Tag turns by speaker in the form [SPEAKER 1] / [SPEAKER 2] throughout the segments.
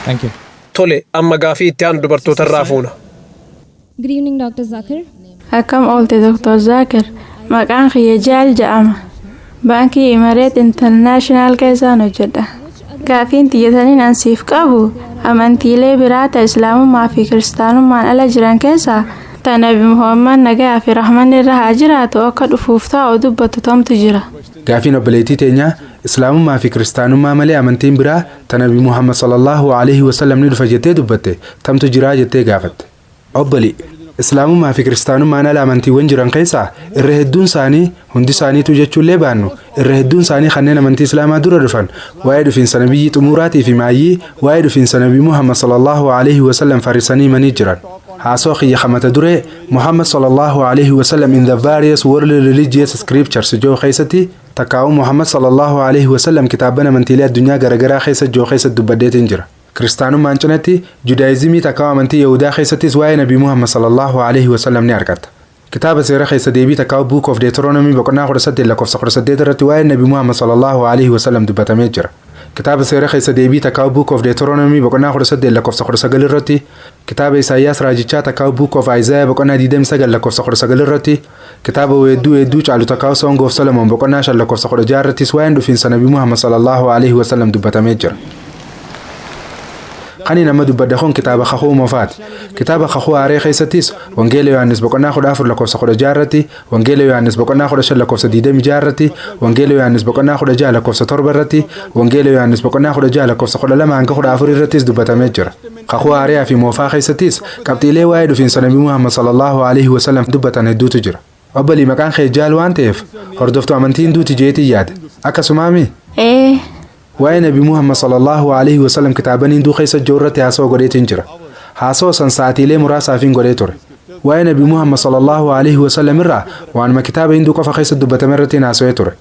[SPEAKER 1] Thank you.
[SPEAKER 2] Tole, amma gaafii itti aanu dubartootarraa fuuna.
[SPEAKER 3] Good evening, Dr. Zakir.
[SPEAKER 4] Akkam oolte Dr. Zakir. Maqaan kiyya Jaal jedhama. Baankii Imareet International keessaan hojjedha. Gaafiin xiyyataniin ansiif qabu amantiilee biraata Islaamummaa fi Kiristaanummaan ala jiran keessaa ta Nabi Muhammad nagaa fi rahmanni irra haa jiraatu akka dhufuuf taa'u dubbatu tamtu jira.
[SPEAKER 5] Gaafiin obboleettii teenyaa Islaamummaa fi Kiristaanummaa malee amantiin biraa ta Nabi Muhammad sallallahu alaihi wasallam ni dhufa jettee dubbatte tamtu jiraa jettee gaafatte. Obboli Islaamummaa fi Kiristaanummaan ala amantiiwwan jiran keessaa irra hedduun isaanii hundi isaaniitu jechuullee baannu irra hedduun isaanii kanneen amantii Islaamaa dura dhufan waa'ee dhufiinsa nabiyyi xumuraatii fi maayyii waa'ee dhufiinsa Nabi Muhammad sallallahu alaihi wasallam farisanii manii jiran. Haasoo xiyya xamata duree Muhammad sallallahu alaihi wasallam in the various world religious scriptures joo keessatti takkaa'u Muhammad sallallahu alaihi wasallam kitaabban amantiilee addunyaa garagaraa keessa joo keessatti dubbadeetiin jira. Kiristaanummaan cinatti Judaayizimii takkaa'u amantii Yahudaa keessattis waa'ee Nabi Muhammad sallallahu alaihi wasallam ni argata. Kitaaba seera keessa deebii takkaa'u Book of Deuteronomy boqonnaa 18 lakkoofsa 18 irratti waa'ee Nabi Muhammad sallallahu alaihi wasallam dubbatamee jira. Kitaaba seera keessa deebii takkaa'u Book of Deuteronomy boqonnaa 18 lakkoofsa 19 irratti kitaaba Isaayyaas raajichaa takkaa'u Book of Isaiah boqonnaa 29 lakkoofsa 19 irratti kitaaba weedduu caalu takkaa'u Song of Solomon boqonnaa 5 lakkoofsa 16 irrattis waa'een dhufiinsa Nabi Muhammad sallallahu alaihi wasallam dubbatamee jira. Qani nama dubbadda kun kitaaba Kakuu Moofaati. Kitaaba Kakuu Aaree keessattis Wangeela Yohaannis boqonnaa 14 lakkoofsa 16 irratti, Wangeela Yohaannis boqonnaa 15 lakkoofsa 26 irratti, Wangeela Yohaannis boqonnaa 16 lakkoofsa 7 irratti, Wangeela Yohaannis boqonnaa 16 lakkoofsa 12 hanga 14 irrattis dubbatamee jira. Kakuu Aaree fi Moofaa keessattis qabxiilee waa'ee dhufiinsa Nabi Muhammad sallallahu alaihi wasallam dubbatan hedduutu jira. Obbolii maqaan kee Jaal waan ta'eef hordoftuu amantii hinduuti jeetii yaade. Akkasumaami? Waa'ee Nabi Muhammad sallallahu alaihi wasallam kitaaban hinduu keessa jirurratti haasoo godheetiin jira. Haasoo san sa'aatiilee muraasaafin godhee ture. Waa'ee Nabi Muhammad sallallahu alaihi wasallam irraa waanuma kitaaba hinduu qofa keessa dubbatame irratti haasawee ture.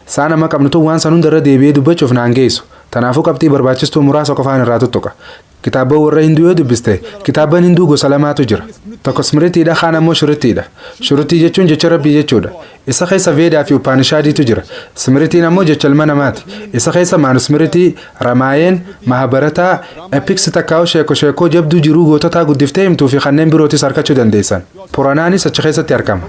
[SPEAKER 5] Saa nama qabnutu waan san hundarra deebi'ee dubbachuuf naan geessu. Tanaafuu qabxii barbaachistuu muraasa qofaan irraa tuttuqa. Kitaaba warra hinduu yoo dubbiste kitaaban hinduu gosa lamaatu jira. Tokko Smritiidha kaan ammoo Shurutiidha. Shurutii jechuun jecha Rabbii jechuudha. Isa keessa Veedaa fi Upanishaadiitu jira. Smritiin ammoo jecha ilma namaati. Isa keessa Manusmritii, Ramaayeen, Mahabarataa, Epiks takkaa'u sheekoo jabduu jiruu goototaa guddiftee himtuu fi kanneen birootis argachuu dandeessan. Puranaanis achi keessatti argama.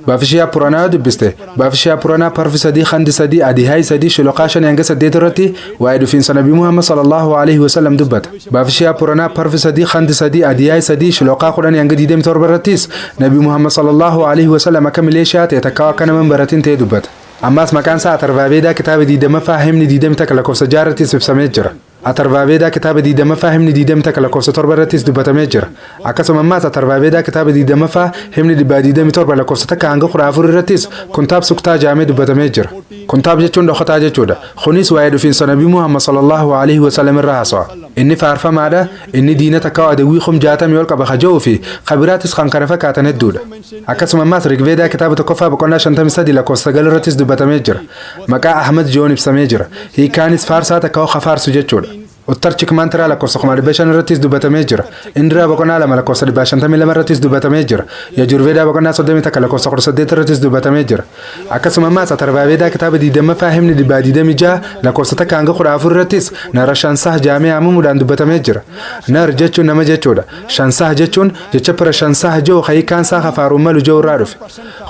[SPEAKER 5] Baafishiyaa Puranaa yoo dubbiste Baafishiyaa Puranaa parfi 3 khandi 3 adihaay 3 shiloqaa 5 hanga 8 irratti waa'ee dhufiinsa Nabi Muhammad sallallahu alaihi wasallam dubbata. Baafishiyaa Puranaa parfi 3 khandi 3 adihaay 3 shiloqaa 10 hanga 27 irrattis Nabi Muhammad sallallahu alaihi wasallam akka mileeshiyaa ta'e takkaa'u akka nama baratiin ta'e dubbata. Ammas maqaan isaa Atarvaaveedaa kitaaba 20ffaa himni 20 lakkoofsa 6 irrattis ibsamee jira. Atarvaaveedaa kitaaba 20ffaa himni 20 lakkoofsa 7 irrattis dubbatamee jira. Akkasuma ammas Atarvaaveedaa kitaaba 20ffaa himni 27 lakkoofsa 1 hanga 14 irrattis kuntaab suktaa jaamee dubbatamee jira. Kuntaab jechuun dhokataa jechuudha. Kunis waa'ee dhufiinsa Nabi Muhammad sallallahu alaihi wasallam irraa haasawa. Inni faarfamaadha. Inni diina takkaa'u adawwii 60 ol qaba haja'uu fi kabiraatis kan kana fakkaatan hedduudha. Akkasuma ammas Rigveedaa kitaaba 1ffaa boqonnaa 53 lakkoofsa 9 irrattis dubbatamee jira. Maqaa Ahmad Joon ibsamee jira. Hiikaanis faarsaa takkaa'u kafaarsu jechuudha. Uttarchik mantiraa lakkoofsa 500 irrattis dubbatamee jira. Indiraa boqonnaa 2 lakkoofsa 52 irrattis dubbatamee jira. Yajurveedaa boqonnaa 31 lakkoofsa 18 irrattis dubbatamee jira. Akkasuma ammas Atarvaaveedaa kitaaba 20ffaa himni 26 lakkoofsa 1 hanga 14 irrattis Nara Shansah jaamee haamamuudhaan dubbatamee jira. Nar jechuun nama jechuudha. Shansah jechuun jecha pira Shansah joo hiikaansaa kafaaruun malu joo irraa dhufe.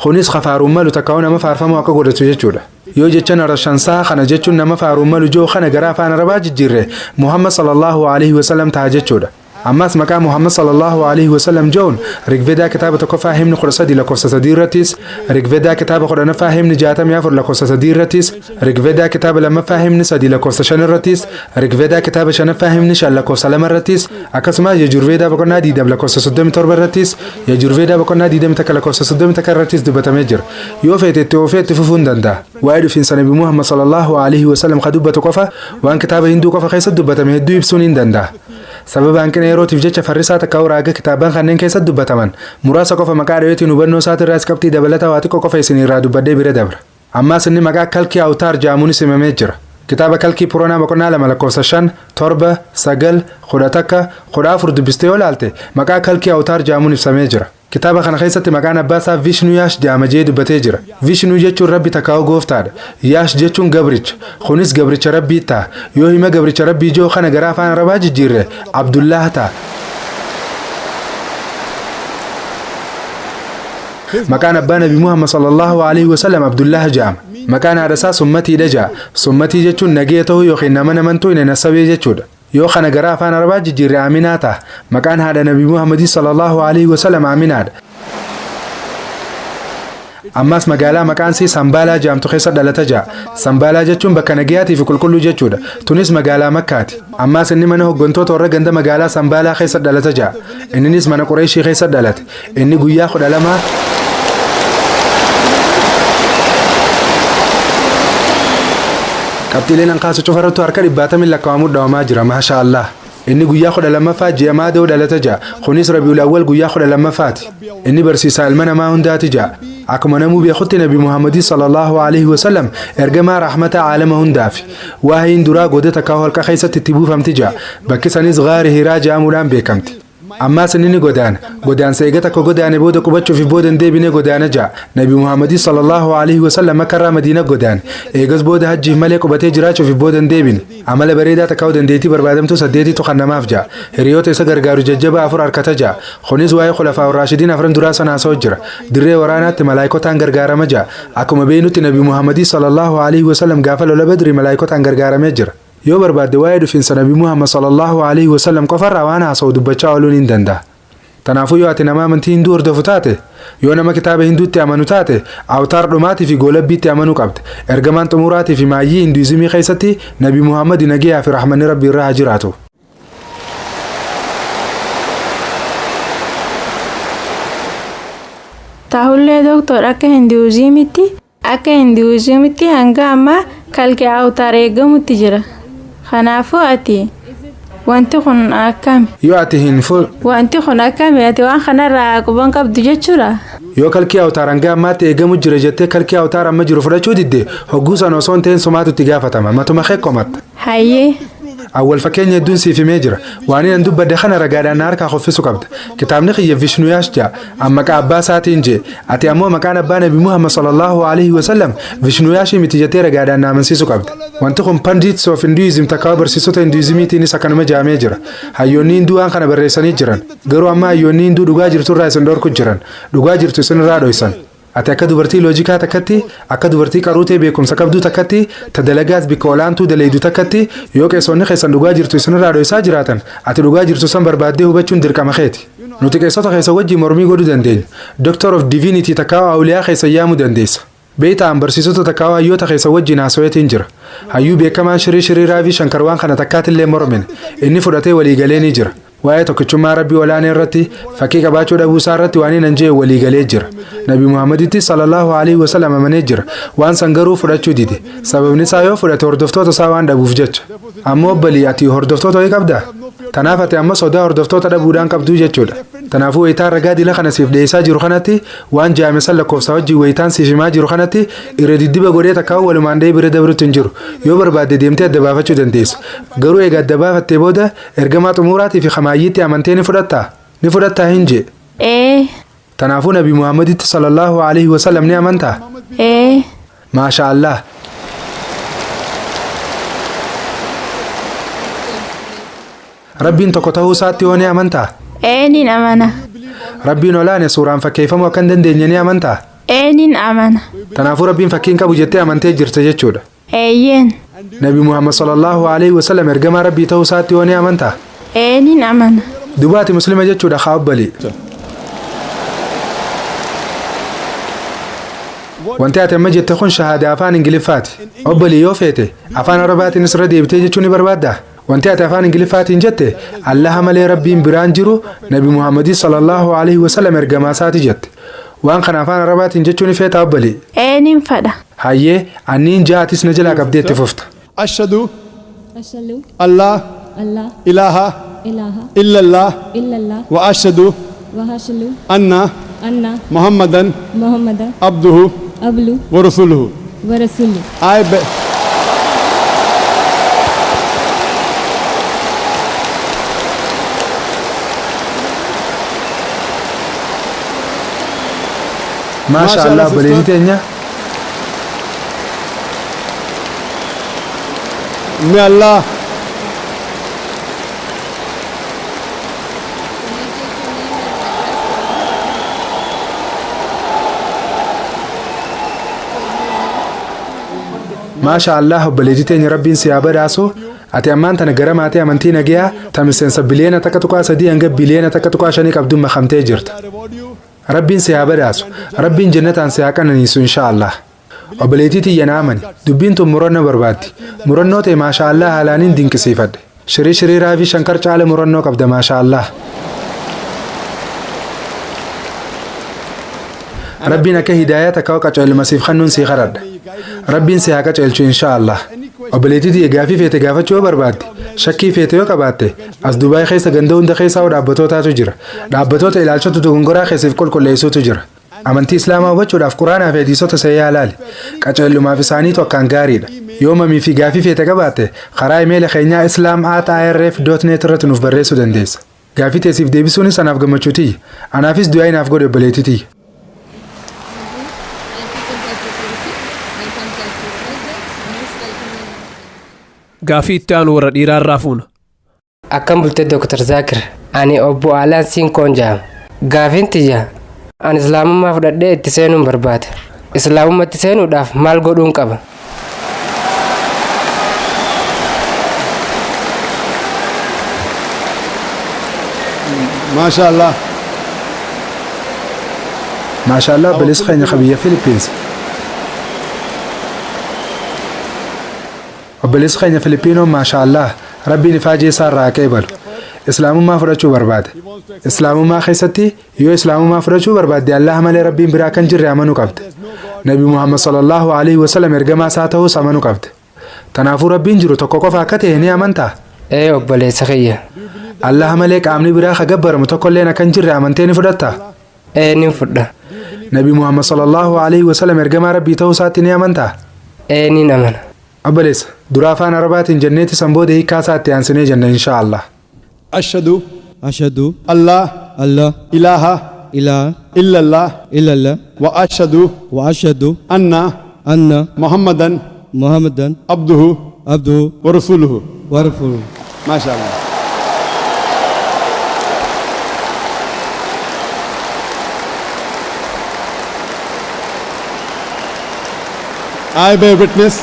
[SPEAKER 5] Kunis kafaaruun malu takkaa'u nama faarfamu akka godhatu jechuudha. Yoo jecha Nara Shansah kana jechuun nama faaruun malu joo kana gara afaan Arabaa jijjiirre Muhammad sallallahu alaihi wasallam ta'a jechuudha. Ammas maqaa Muhammad sallallahu alaihi wasallam joon Rigveedaa kitaaba 1ffaa himni 13 lakkoofsa 3 irrattis, Rigveedaa kitaaba 10ffaa himni 64 lakkoofsa 3 irrattis, Rigveedaa kitaaba 2ffaa himni 3 lakkoofsa 5 irrattis, Rigveedaa kitaaba 5ffaa himni 5 lakkoofsa 2 irrattis, akkasumas Yajurveedaa boqonnaa 20 lakkoofsa 37 irrattis, Yajurveedaa boqonnaa 21 lakkoofsa 31 irrattis dubbatamee jira. Yoo feetetti ofeetti fufuun danda'a. Waa'ee dhufiinsa Nabi Muhammad sallallahu alaihi wasallam ka dubbatu qofa waan kitaaba hinduu qofa keessatti dubbatame hedduu ibsuun hin danda'a. Sababa hanqina yerootiif jecha farrisaa takkaa'u raaga kitaaban kanneen keessatti dubbataman muraasa qofa maqaa dhaweetiin hubannoo isaatirraas qabxii dabalataa waa xiqqoo qofa isinirraa dubbadhee bira dabra. Ammas inni maqaa Kalkii Awtaar jaamuunis himamee jira. Kitaaba Kalkii Puranaa boqonnaa 2 lakkoofsa 5, 7, 9, 11, 14 dubbistee yoo laalte maqaa Kalkii Awtaar jaamuun ibsamee jira. kitaaba kana keessatti maqaan abbaa isaa Vishnu Yaash jedhama jedhee dubbatee jira. Vishnu jechuun rabbi takkaa'u gooftaadha. Yaash jechuun gabricha. Kunis gabricha rabbii ta'a. Yoo hima gabricha rabbii joo kana gara afaan arabaa jijjiirre Abdullah ta'a. maqaan abbaa nabi Muhammad sallallahu alaihi wasallam Abdullah jedhama. maqaan haadha isaa Summatiidha jedha. Summatii jechuun nagee ta'uu yookiin nama namantuu hin nasabee jechuudha. yoo kana gara afaan arabaa jijjiirre Aminaa ta'a. maqaan haadha nabi Muhammad sallallahu alaihi wasallam Aminaadha. ammas magaalaa maqaan isii Sambaalaa jedhamtu keessa dhalata jira. Sambaalaa jechuun bakka nagayaatii fi qulqulluu jechuudha. Tunis magaalaa Makkaati. Ammas inni mana hoggantoota warra ganda magaalaa Sambaalaa keessa dhalata jira. Innis mana Qureeshii keessa dhalate. Inni guyyaa 12 qabxiileen hanqaasu cufarrattu harka 70 lakkaa'amuu dhawamaa jira. Maasha Allah. inni guyyaa 12ffaa ji'a Maadoo dhalata jira. Kunis Rabiul Awwal guyyaa 12ffaati. inni barsiisaa ilma namaa hundaati jira. akkuma namuu beekutti nabi Muhammad sallallahu alaihi wasallam ergamaa rahmata aalama hundaafi. waahiin duraa godata kaa'u halka keessatti itti buufamti jira. bakki sanis Ghaari Hiraa jedhamuudhaan beekamti. ammas inni godaansa eega takka godaane booda qubachuuf booda deebine godaana jira. nabi Muhammad sallallahu alaihi wasallam Makkarraa Madiina godaane. eegas booda hajjiif malee qubatee jiraachuuf booda deebine. amala bareedaa takka dandeettii barbaadamtu 8tu kan namaaf jira. hiriyoota isa gargaaru jajjaba 4 harkata jira. kunis waa'ee khulafaa ar-raashidiin 4 duraa sanaa soo jira. dirree waraanaatti malaayikotaan gargaarama jira. akkuma beeynutti nabi Muhammad sallallahu alaihi wasallam gaafa lola Badri malaayikotaan gargaaramee jira. yoo barbaadde waa'ee dhufiinsa nabi Muhammad sallallahu alaihi wasallam qofarraa waan haasa'u dubbachaa ooluun hin danda'a. Tanaafuu yoo ati nama amantii hinduu hordofu taate, yoo nama kitaaba hinduutti amanu taate, awtaar dhumaatii fi goolabbiitti amanuu qabde. ergamaan xumuraatii fi maayyii hinduizimii keessatti nabi Muhammad nagiyaa fi rahmanni rabbii irraa haa jiraatu.
[SPEAKER 4] Tahullee doktor akka hinduizimitti hanga ammaa kalqee awtaar eegamutti jira. Kanaafuu ati wanti kun akkami?
[SPEAKER 5] Yoo ati
[SPEAKER 4] wanti kun akkami? ati waan kanarraa quban qabdu jechuudha.
[SPEAKER 5] yoo kalqee awtaar hanga ammaatti eegamu jira jettee kalqee awtaar amma jiru fudhachuu didde hogguu sana osoo hin ta'in somaatutti gaafatama. matuma keekkomatta.
[SPEAKER 4] Hayyee.
[SPEAKER 5] awwal fakkeenya hedduun siif himee jira. waan inni dubbadde kana ragaadhaan harkaa qoffisu qabda. kitaabni kiyya Vishnu Yaash jedha. amma maqaa abbaa isaatiin jee. ati ammoo maqaan abbaa nabi Muhammad sallallahu alaihi wasallam Vishnu Yaash miti jettee ragaadhaan na amansiisu qabda. wanti kun pandits of Hinduism takkaa barsiisota Hinduizimiitiinis akkanuma jaamee jira. hayyoonni hinduu waan kana barreessanii jiran. garuu amma hayyoonni hinduu dhugaa jirturraa isin dhorku jiran. dhugaa jirtu isinirraa dhoysan. ati akka dubartii loojikaa takkatti akka dubartii qaruutee beekumsa qabduu takkatti tadalagaas bikka olaantuu daleedu takkatti yoo qeessonni keessan dhugaa jirtu isinirraa dhoysaa jiraatan ati dhugaa jirtu san barbaaddee hubachuun dirqama keeti. nuti qeessota keessa wajjii mormii godhuu dandeenya. Doctor of Divinity takkaa awliyaa keessa yaamuu dandeessa. beeytaan barsiisota takkaa hayyoota keessa wajjin haasaweetiin jira. hayyuu beekamaan Shrii Raavi Shankar waan kana takkaatillee mormine inni fudhatee waliigalee ni jira. waa'ee tokkichummaa rabbii olaanaa irratti fakkii qabaachuu dhabuu isaa irratti waan hin anjee waliigalee jira. nabi Muhammaditti sallallahu alaihi wasallam amanee jira. waan san garuu fudhachuu dide. sababni isaa yoo fudhate hordoftoota isaa waan dhabuuf jecha. ammoo obbolii ati hordoftoota ho'i qabdaa? tanaaf ati amma sodaa hordoftoota dhabuudhaan qabduu jechuudha. tanaafuu wayitaan ragaa dila kana siif dhiyeessaa jiru kanatti waan jaamisan lakkoofsa wajjii wayitaan siif himaa jiru kanatti irra diddiba godhee takkaa walumaan dhee bira dabrutti hin jiru. yoo barbaadde deemtee adda baafachuu dandeessa. garuu eega adda baafattee booda ergamaa xumuraatii fi kamaayyiitti amantee ni fudhattaa hin jee. tanaafuu nabi Muhammaditti sallallahu alaihi wasallam ni amantaa? maasha Allah. rabbiin tokko ta'uu isaatti yoo ni amantaa?
[SPEAKER 4] Nin amana.
[SPEAKER 5] rabbiin olaane suuraan fakkeeffamuu akka hin dandeenye ni amantaa?
[SPEAKER 4] Nin amana.
[SPEAKER 5] tanaafuu rabbiin fakkiin qabu jettee amantee jirta jechuudha.
[SPEAKER 4] Eeyyeen.
[SPEAKER 5] nabi Muhammad sallallahu alaihi wasallam ergamaa rabbii ta'uu isaatti yoo ni amantaa?
[SPEAKER 4] Nin amana.
[SPEAKER 5] dubaati muslima jechuudha haa obbolii. wanti ati amma jette kun shahaadaa afaan ingiliffaati. obbolii yoo feete afaan arabaatiin irra deebitee jechuu ni barbaaddaa? wanti ati afaan ingiliffaatiin jette allaha malee rabbiin biraan jiru nabi Muhammad sallallahu alaihi wasallam ergamaa isaati jette. waan kana afaan arabaatiin jechuu ni feeta obbolii?
[SPEAKER 4] Nin fadha.
[SPEAKER 5] hayyee anniin ja'atis na jalaa qabdee itti fufta.
[SPEAKER 1] ashhadu allah ilaha illallah wa ashhadu anna muhammadan abduhu wa rasuluhu.
[SPEAKER 5] maashaallah obboleettii teenya
[SPEAKER 1] May Allah
[SPEAKER 5] maashaallah obboleettii teenya rabbiin si haa badhaasu ati ammaan tana gara maatii amantii nagayaa ta miseensa biliyeena takka tuqaa 3 hanga biliyeena takka tuqaa 5 qabduun makamtee jirta rabbiin si haa badhaasu rabbiin jannataan si haa qananiisu inshaallah obboleettii tiyya na amani dubbiin tun murannoo barbaaddi murannoo ta'e maashaallah haalaaniin dinqisiifadhe shiriiraa fi shankar caala murannoo qabda maashaallah rabbiin akka hidaayaa takka qaceelumasiif kannuun sii kadhadha rabbiin si haa qaceelchu inshaallah obboleettii tiyya gaafii feete gaafachuu yoo barbaadde shakkii feete yoo qabaatte as Dubaay keessa ganda hunda keessaa dhaabbatootaatu jira dhaabbatoota ilaalchatu dogongoraa keessiif qulqulleessuutu jira amantii islaamaa hubachuudhaaf quraanaa fi hadiisota sayyaa ilaali qaceelumaaf isaaniitu akkaan gaariidha yoo mamii fi gaafii feete qabaatte karaa imeela keenyaa islam@irf.net irratti nuuf barreessuu dandeessa gaafii teessiif deebisuunis anaaf gammachuu tiyya anaafis du'aa inaaf godhe obboleettii tiyya.
[SPEAKER 2] Gaafii itti aanu warra dhiiraa irraa fuuna.
[SPEAKER 6] Akkam bultee Dr. Zaakir ani obbo Alaan Siinkoon jedhama. Gaafiin tiyya ani islaamummaa fudhadhee itti seenuun barbaada. Islaamummaatti seenuudhaaf maal godhuun qaba?
[SPEAKER 1] maashaallah
[SPEAKER 5] maashaallah obboleessi keenya biyya Filipiins obboleessi keenya Filipiinoo maashaallah rabbiin ifaajee isaa irraa qeebalu islaamummaa fudhachuu barbaade islaamummaa keessatti yoo islaamummaa fudhachuu barbaadde Allah malee rabbiin biraa kan jirre amanuu qabde nabi Muhammad sallallahu alaihi wasallam ergamaa isaa ta'uus amanuu qabde tanaafuu rabbiin jiru tokko qofa akka ta'e ni amantaa
[SPEAKER 6] Obboleessa kiyya
[SPEAKER 5] Allah malee qaamni biraa ka gabbaramu tokkolleen akka hin jirre amantee ni fudhattaa
[SPEAKER 6] ni fudha
[SPEAKER 5] nabi Muhammad sallallahu alaihi wasallam ergamaa rabbii ta'uu isaatti ni amantaa
[SPEAKER 6] ni amana
[SPEAKER 5] obboleessa dura afaan arabaatiin jenneeti sanbooda hiikaa isaatti aansinee jenna inshaallah
[SPEAKER 1] ashhadu
[SPEAKER 7] أشهد
[SPEAKER 1] Allah
[SPEAKER 7] الله
[SPEAKER 1] ilaha
[SPEAKER 7] إله
[SPEAKER 1] illallah
[SPEAKER 7] إلا الله
[SPEAKER 1] wa ashhadu
[SPEAKER 7] وأشهد
[SPEAKER 1] anna
[SPEAKER 7] أن
[SPEAKER 1] Muhammadan
[SPEAKER 7] محمدا
[SPEAKER 1] abduhu
[SPEAKER 7] عبده
[SPEAKER 1] wa rasuluhu
[SPEAKER 7] ورسوله.
[SPEAKER 1] maashaallah I bear witness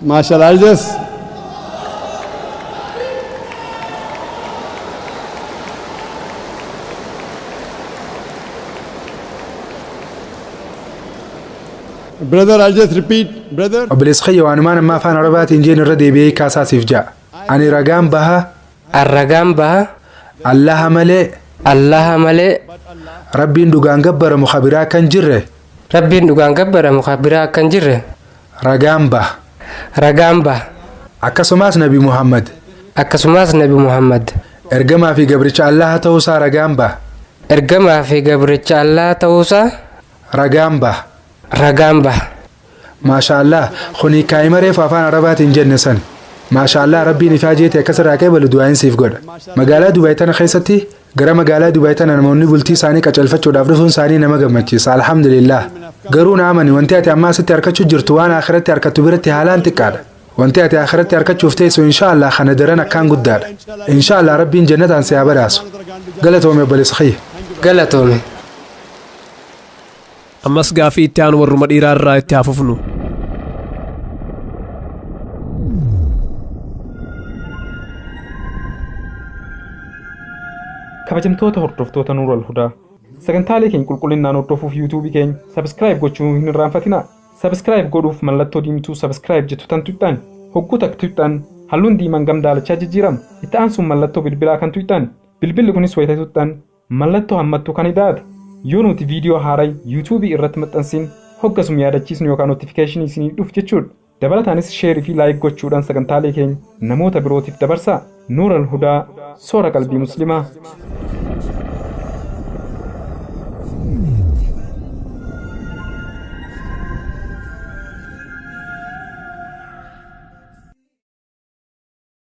[SPEAKER 1] Mashallah, I'll just brother, I'll just repeat, brother.
[SPEAKER 5] obboleessi kiyya waanumaan amma afaan arabaatiin jeen irra deebi'ee hiikaa isaasiif ja'a ani ragaan baha
[SPEAKER 6] Arragaan baha
[SPEAKER 5] allaha malee
[SPEAKER 6] Allaha malee
[SPEAKER 5] rabbiin dhugaan gabbaramu kabiraa kan jirre
[SPEAKER 6] Rabbiin dhugaan gabbaramu biraa akkan jirre
[SPEAKER 5] ragaan baha
[SPEAKER 6] ragaan baha
[SPEAKER 5] akkasumas nabi Muhammad
[SPEAKER 6] akkasumas nabi Muhammad
[SPEAKER 5] ergamaa fi gabricha allaha ta'uusaa ragaan baha
[SPEAKER 6] ergamaa fi gabricha Allah ta'uusaa
[SPEAKER 5] ragaan baha
[SPEAKER 6] ragaan baha
[SPEAKER 5] maashaallah kuni kaa'ima reefu afaan arabaatiin jenne san maashaallah rabbiin ifaa jeete akkas irraa qeebalu du'aayin siif godha magaalaa Dubaay tana keessatti gara magaalaa Dubaay tana namoonni bultii isaanii qaceelfachuudhaaf dhufuun isaanii nama gammachiisa alhamdulillah garuu na amani wanti ati amma asitti harkachuu jirtu waan akhiratti harkattu biratti haalaan xiqqaadha wanti ati akhiratti harkachuuf teessu inshaallah kana daran akkaan guddaadha inshaallah rabbiin jannataan si haa badhaasu galatoome obboleessa kiyya
[SPEAKER 6] galatoome
[SPEAKER 2] Ammas gaafii itti aanu warruma dhiiraa irraa itti hafufnu.
[SPEAKER 8] kabajamtoota hordoftoota Nuural Hudaa sagantaalee keenya qulqullinaan hordofuuf yuutuubii keenya sabskiraayib gochuu hin irraanfatinaa sabskiraayib godhuuf mallattoo diimtuu sabskiraayib jettu tan tuqxan hogguu takka tuqxan halluun diimaan gam daalachaa jijjiirama itti aansuun mallattoo bilbilaa kan tuqxan bilbilli kunis wayita tuqxan mallattoo hammattuu kan hidhaate yoo nuti viidiyoo haaraa yuutuubii irratti maxxansin hoggasum yaadachiisnu yookaan notifikashinii isinii dhuuf jechuudha dabalataanis sheerii fi laayik gochuudhaan sagantaalee keenya namoota birootiif dabarsaa Nuural Hudaa soora qalbii muslimaa